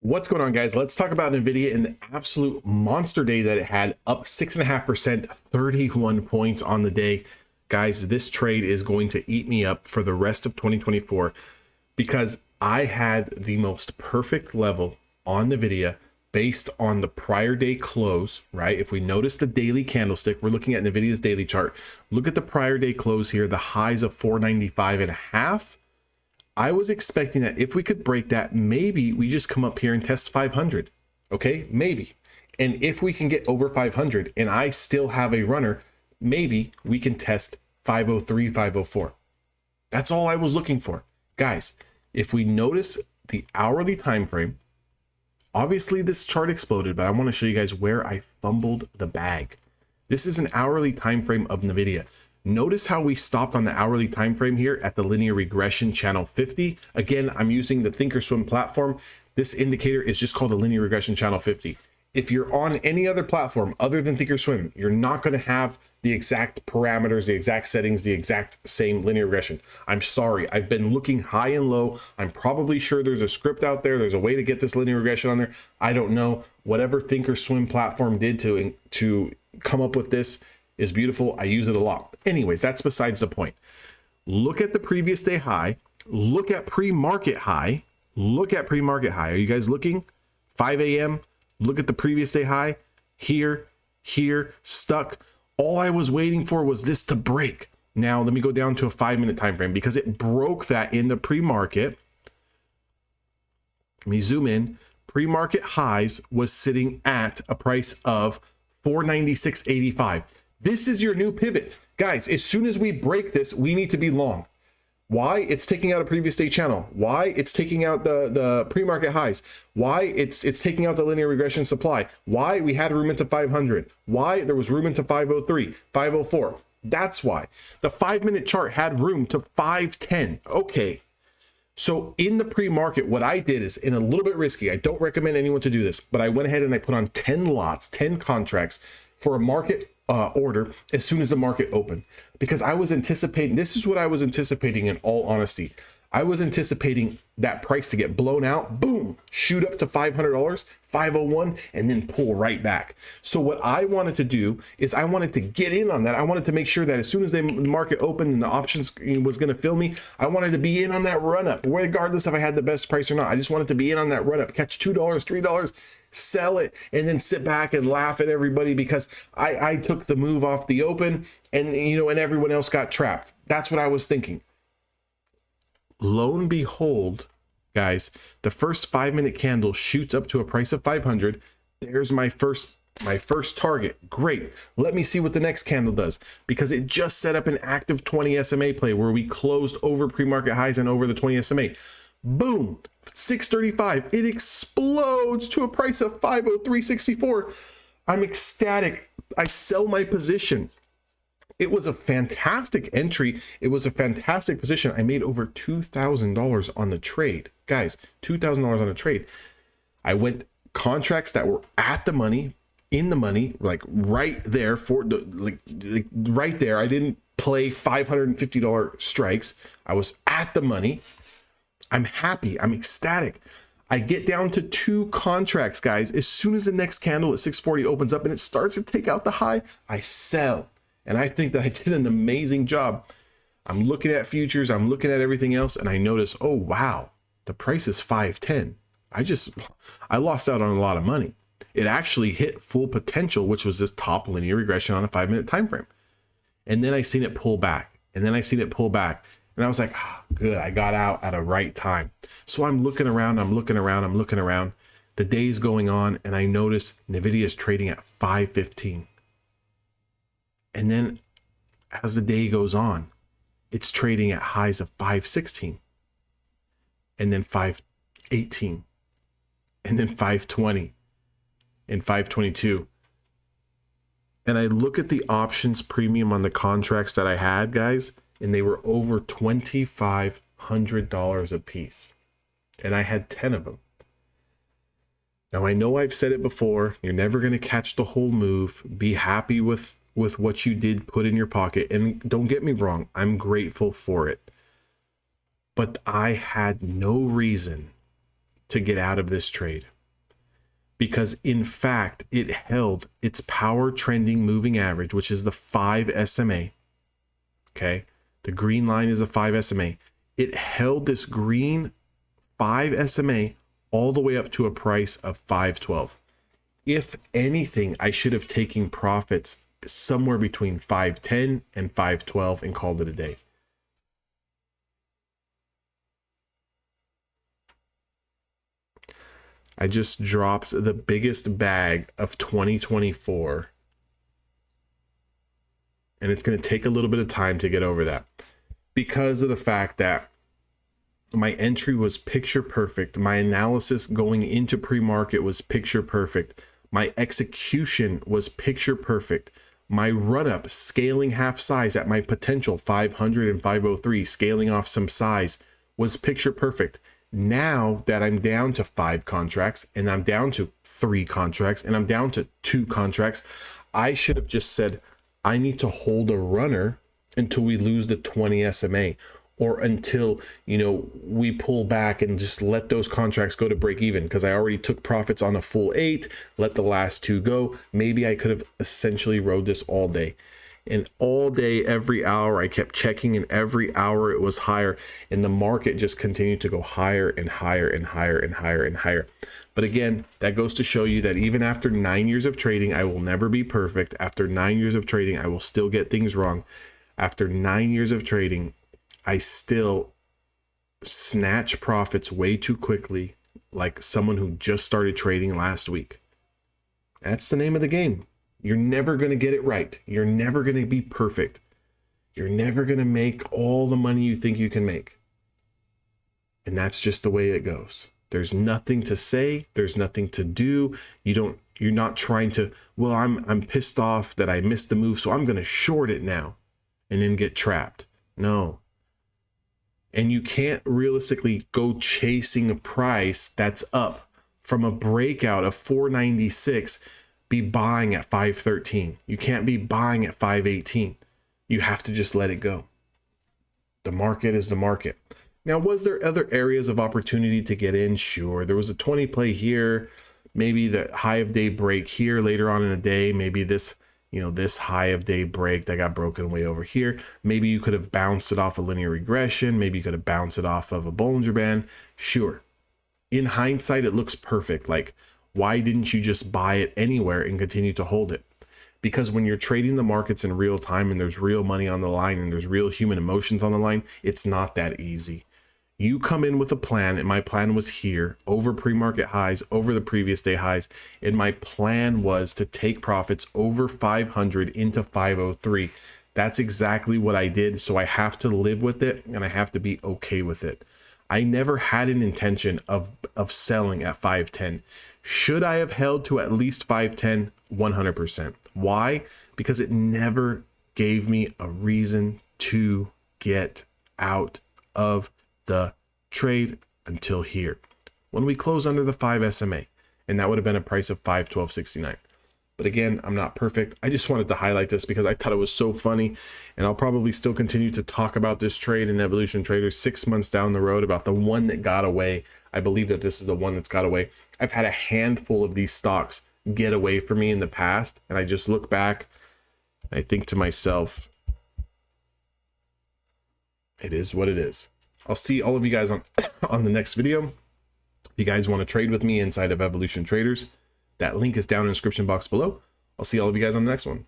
What's going on, guys? Let's talk about NVIDIA and the absolute monster day that it had, up 6.5%, 31 points on the day. Guys, this trade is going to eat me up for the rest of 2024 because I had the most perfect level on NVIDIA based on the prior day close, right? If we notice the daily candlestick, we're looking at NVIDIA's daily chart. Look at the prior day close here, the highs of 495.5. I was expecting that if we could break that, maybe we just come up here and test 500. Okay, maybe. And if we can get over 500 and I still have a runner, maybe we can test 503, 504. That's all I was looking for. Guys, if we notice the hourly time frame, obviously this chart exploded, but I want to show you guys where I fumbled the bag. This is an hourly time frame of NVIDIA. Notice how we stopped on the hourly time frame here at the linear regression channel 50. Again, I'm using the Thinkorswim platform. This indicator is just called a linear regression channel 50. If you're on any other platform other than Thinkorswim, you're not going to have the exact parameters, the exact settings, the exact same linear regression. I'm sorry. I've been looking high and low. I'm probably sure there's a script out there. There's a way to get this linear regression on there. I don't know. Whatever Thinkorswim platform did to come up with this is beautiful. I use it a lot. Anyways, that's besides the point. Look at the previous day high. Look at pre-market high. Look at pre-market high. Are you guys looking? 5 a.m. Look at the previous day high. Here, stuck. All I was waiting for was this to break. Now, let me go down to a 5-minute time frame because it broke that in the pre-market. Let me zoom in. Pre-market highs was sitting at a price of 496.85. This is your new pivot. Guys, as soon as we break this, we need to be long. Why? It's taking out a previous day channel. Why? It's taking out the pre-market highs. Why? It's taking out the linear regression supply. Why? We had room into 500. Why? There was room into 503, 504. That's why. The 5-minute chart had room to 510. Okay. So in the pre-market, what I did is, in a little bit risky, I don't recommend anyone to do this, but I went ahead and I put on 10 lots, 10 contracts for a market order as soon as the market opened, because I was anticipating, this is what I was anticipating in all honesty. I was anticipating that price to get blown out, boom, shoot up to $500, 501, and then pull right back. So what I wanted to do is I wanted to get in on that. I wanted to make sure that as soon as the market opened and the options was going to fill me, I wanted to be in on that run up, regardless if I had the best price or not. I just wanted to be in on that run up, catch $2, $3, sell it, and then sit back and laugh at everybody because I took the move off the open and everyone else got trapped. That's what I was thinking. Lo and behold, guys, the first 5-minute candle shoots up to a price of 500. There's my first target. Great. Let me see what the next candle does, because it just set up an active 20 SMA play where we closed over pre-market highs and over the 20 SMA. Boom, 635. It explodes to a price of 503.64. I'm ecstatic. I sell my position. It was a fantastic entry. It was a fantastic position. I made over $2,000 on the trade. Guys, $2,000 on a trade. I went contracts that were at the money, in the money, like right there for the like right there. I didn't play $550 strikes. I was at the money. I'm happy. I'm ecstatic. I get down to 2 contracts, guys. As soon as the next candle at 640 opens up and it starts to take out the high, I sell. And I think that I did an amazing job. I'm looking at futures, I'm looking at everything else, and I notice, oh, wow, the price is 510. I lost out on a lot of money. It actually hit full potential, which was this top linear regression on a 5-minute time frame. And then I seen it pull back, and then I seen it pull back. And I was like, oh, good, I got out at a right time. So I'm looking around. The day's going on, and I notice NVIDIA is trading at 515. And then as the day goes on, it's trading at highs of 516, and then 518, and then 520, and 522. And I look at the options premium on the contracts that I had, guys, and they were over $2,500 a piece. And I had 10 of them. Now, I know I've said it before, you're never going to catch the whole move. Be happy with what you did put in your pocket. And don't get me wrong, I'm grateful for it. But I had no reason to get out of this trade, because in fact, it held its power trending moving average, which is the 5 SMA. Okay. The green line is a 5 SMA. It held this green 5 SMA all the way up to a price of 512. If anything, I should have taken profits somewhere between 510 and 512 and called it a day. I just dropped the biggest bag of 2024, and it's going to take a little bit of time to get over that because of the fact that my entry was picture perfect. My analysis going into pre-market was picture perfect. My execution was picture perfect. My run up scaling half size at my potential 500 and 503, scaling off some size, was picture perfect. Now that I'm down to 5 contracts and I'm down to 3 contracts and I'm down to 2 contracts, I should have just said, I need to hold a runner until we lose the 20 SMA, or until, you know, we pull back and just let those contracts go to break even, because I already took profits on a full 8, let the last 2 go. Maybe I could have essentially rode this all day. And all day, every hour, I kept checking, and every hour it was higher, and the market just continued to go higher and higher and higher and higher and higher. But again, that goes to show you that even after 9 years of trading, I will never be perfect. After 9 years of trading, I will still get things wrong. After 9 years of trading, I still snatch profits way too quickly, like someone who just started trading last week. That's the name of the game. You're never going to get it right. You're never going to be perfect. You're never going to make all the money you think you can make. And that's just the way it goes. There's nothing to say. There's nothing to do. You're not trying to, well, I'm pissed off that I missed the move, so I'm going to short it now and then get trapped. No. And you can't realistically go chasing a price that's up from a breakout of 496, be buying at 513. You can't be buying at 518. You have to just let it go. The market is the market. Now, was there other areas of opportunity to get in? Sure. There was a 20 play here, maybe the high of day break here later on in the day, maybe this, you know, this high of day break that got broken way over here. Maybe you could have bounced it off a linear regression. Maybe you could have bounced it off of a Bollinger Band. Sure. In hindsight, it looks perfect. Like, why didn't you just buy it anywhere and continue to hold it? Because when you're trading the markets in real time and there's real money on the line and there's real human emotions on the line, it's not that easy. You come in with a plan, and my plan was here over pre-market highs, over the previous day highs, and my plan was to take profits over 500 into 503. That's exactly what I did, so I have to live with it, and I have to be okay with it. I never had an intention of selling at 510. Should I have held to at least 510? 100%. Why? Because it never gave me a reason to get out of the trade until here, when we close under the 5 SMA, and that would have been a price of 512.69. But again, I'm not perfect. I just wanted to highlight this because I thought it was so funny, and I'll probably still continue to talk about this trade in Evolution Traders 6 months down the road, about the one that got away. I believe that this is the one that's got away. I've had a handful of these stocks get away from me in the past, and I just look back and I think to myself, it is what it is. I'll see all of you guys on the next video. If you guys want to trade with me inside of Evolution Traders, that link is down in the description box below. I'll see all of you guys on the next one.